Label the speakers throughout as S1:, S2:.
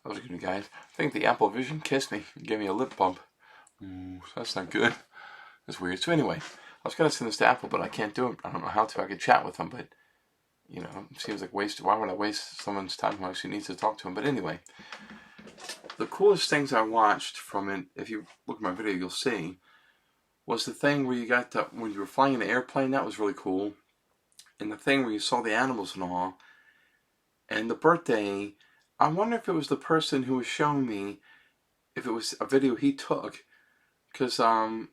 S1: That was good, guys. I think the Apple Vision kissed me. It gave me a lip bump. Ooh, that's not good. That's weird. So anyway, I was going to send this to Apple, but I can't do it. I don't know how to. I could chat with them, but, you know, it seems like waste. Why would I waste someone's time who actually needs to talk to them? But anyway, the coolest things I watched from it, if you look at my video, you'll see, was the thing where you got to, when you were flying in an airplane. That was really cool. And the thing where you saw the animals and all. And the birthday, I wonder if it was the person who was showing me, if it was a video he took, because I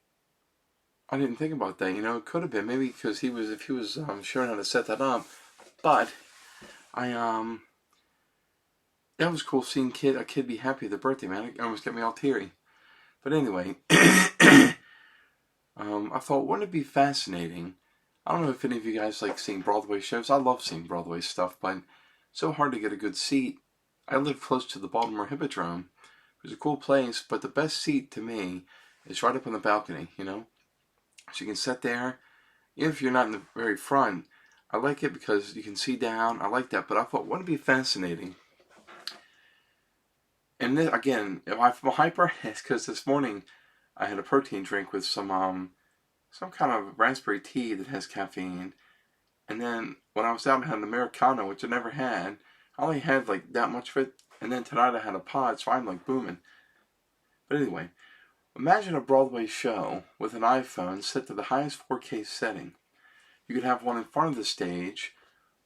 S1: didn't think about that. You know, it could have been maybe because if he was showing how to set that up. But I that was cool seeing a kid be happy at the birthday, man. It almost got me all teary. But anyway, I thought, wouldn't it be fascinating? I don't know if any of you guys like seeing Broadway shows. I love seeing Broadway stuff, but it's so hard to get a good seat. I live close to the Baltimore Hippodrome. It's a cool place, but the best seat to me is right up on the balcony, you know? So you can sit there, even if you're not in the very front. I like it because you can see down. I like that, but I thought, wouldn't it be fascinating? And then, again, if I'm hyper, it's because this morning I had a protein drink with some kind of raspberry tea that has caffeine. And then when I was out, I had an Americano, which I never had. I only had like that much of it. And then tonight I had a pod, so I'm like booming. But anyway, imagine a Broadway show with an iPhone set to the highest 4K setting. You could have one in front of the stage,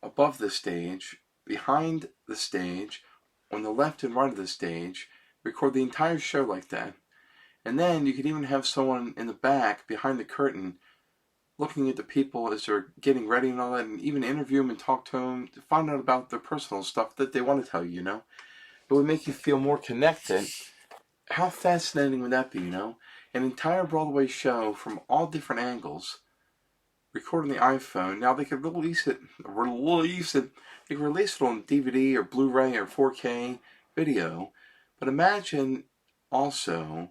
S1: above the stage, behind the stage, on the left and right of the stage, record the entire show like that. And then you could even have someone in the back, behind the curtain, looking at the people as they're getting ready and all that, and even interview them and talk to them to find out about their personal stuff that they want to tell you, you know? It would make you feel more connected. How fascinating would that be, you know? An entire Broadway show from all different angles, recording the iPhone. Now they could release it. They could release it on DVD or Blu-ray or 4K video. But imagine also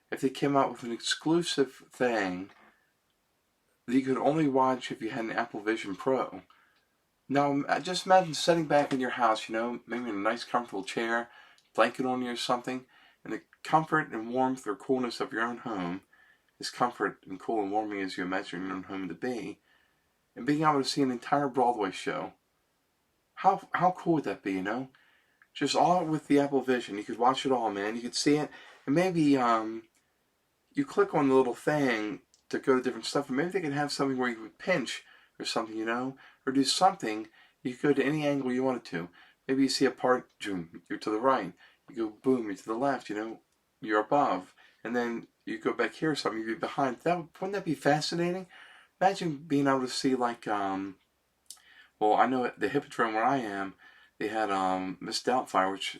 S1: if they came out with an exclusive thing that you could only watch if you had an Apple Vision Pro. Now just imagine sitting back in your house, you know, maybe in a nice comfortable chair, blanket on you or something, and the comfort and warmth or coolness of your own home, as comfort and cool and warming as you imagine your own home to be, and being able to see an entire Broadway show. How cool would that be, you know? Just all with the Apple Vision. You could watch it all, man. You could see it. And maybe you click on the little thing to go to different stuff, and maybe they could have something where you could pinch or something, you know? Or do something. You could go to any angle you wanted to. Maybe you see a part, you're to the right. You go, boom, you're to the left, you know? You're above. And then you go back here or something, you'd be behind. Wouldn't that be fascinating? Imagine being able to see like well, I know at the Hippodrome where I am, they had Miss Doubtfire, which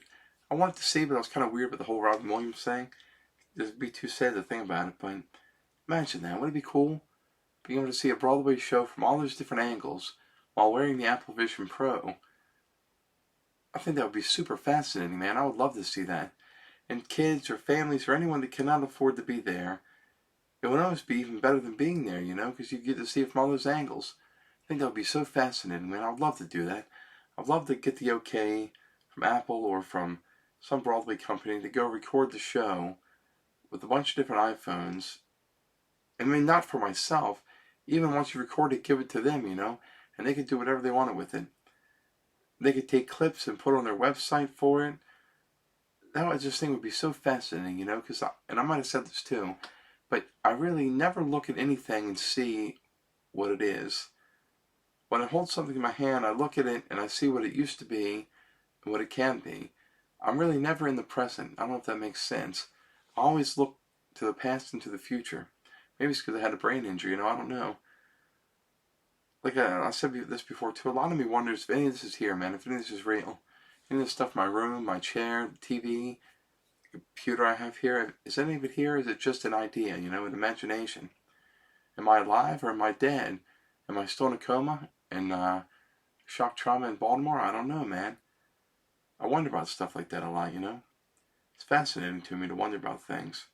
S1: I wanted to see, but I was kind of weird with the whole Robin Williams thing. It'd be too sad to think about it, but imagine that. Wouldn't it be cool? Being able to see a Broadway show from all those different angles while wearing the Apple Vision Pro. I think that would be super fascinating, man. I would love to see that. And kids or families or anyone that cannot afford to be there, it would almost be even better than being there, you know, because you get to see it from all those angles. I think that would be so fascinating, man. I'd love to do that. I'd love to get the okay from Apple or from some Broadway company to go record the show with a bunch of different iPhones. I mean, not for myself. Even once you record it, give it to them, you know, and they could do whatever they wanted with it. They could take clips and put it on their website for it. That I just think would be so fascinating, you know, and I might have said this too, but I really never look at anything and see what it is. When I hold something in my hand, I look at it and I see what it used to be and what it can be. I'm really never in the present. I don't know if that makes sense. I always look to the past and to the future. Maybe it's because I had a brain injury, you know, I don't know. Like I said this before too, a lot of me wonders if any of this is here, man, if any of this is real. Any of this stuff in my room, my chair, the TV, the computer I have here, is any of it here or is it just an idea, you know, an imagination? Am I alive or am I dead? Am I still in a coma and shock trauma in Baltimore? I don't know, man. I wonder about stuff like that a lot, you know? It's fascinating to me to wonder about things.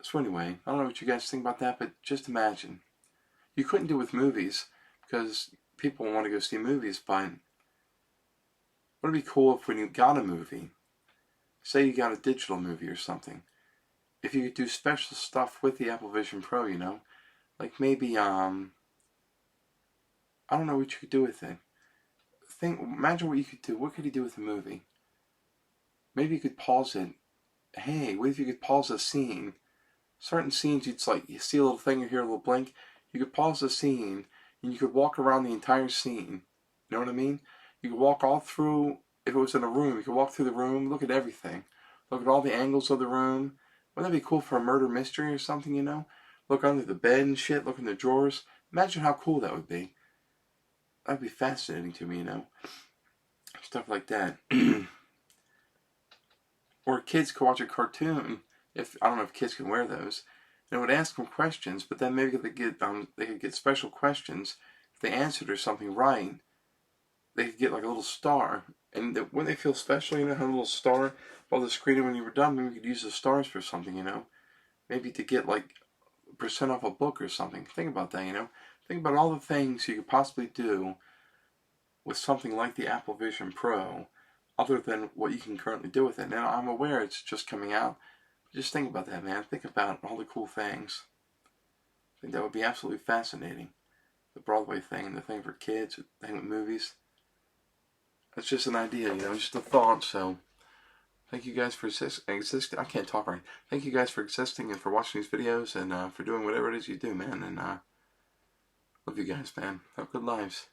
S1: So anyway, I don't know what you guys think about that, but just imagine. You couldn't do it with movies because people want to go see movies, but would it be cool if when you got a movie say you got a digital movie or something. If you could do special stuff with the Apple Vision Pro, you know, like maybe I don't know what you could do with it. Imagine what you could do. What could you do with a movie? Maybe you could pause it. Hey, what if you could pause a scene? Certain scenes, you'd like you see a little thing or hear a little blink. You could pause the scene and you could walk around the entire scene. You know what I mean? You could walk all through. If it was in a room, you could walk through the room, look at everything, look at all the angles of the room. Wouldn't that be cool for a murder mystery or something? You know, look under the bed and shit, look in the drawers. Imagine how cool that would be. That'd be fascinating to me, you know, stuff like that. Or kids could watch a cartoon. If I don't know if kids can wear those, and it would ask them questions, but then maybe they could get special questions. If they answered or something right, they could get like a little star. And wouldn't they feel special? You know, have a little star above the screen, and when you were done, maybe we could use the stars for something. You know, maybe to get like % off a book or something. Think about that. You know, think about all the things you could possibly do with something like the Apple Vision Pro, other than what you can currently do with it. Now, I'm aware it's just coming out. Just think about that, man. Think about all the cool things. I think that would be absolutely fascinating. The Broadway thing, the thing for kids, the thing with movies. That's just an idea, you know, just a thought. So, thank you guys for existing. I can't talk right. Thank you guys for existing and for watching these videos and for doing whatever it is you do, man. And love you guys, man. Have good lives.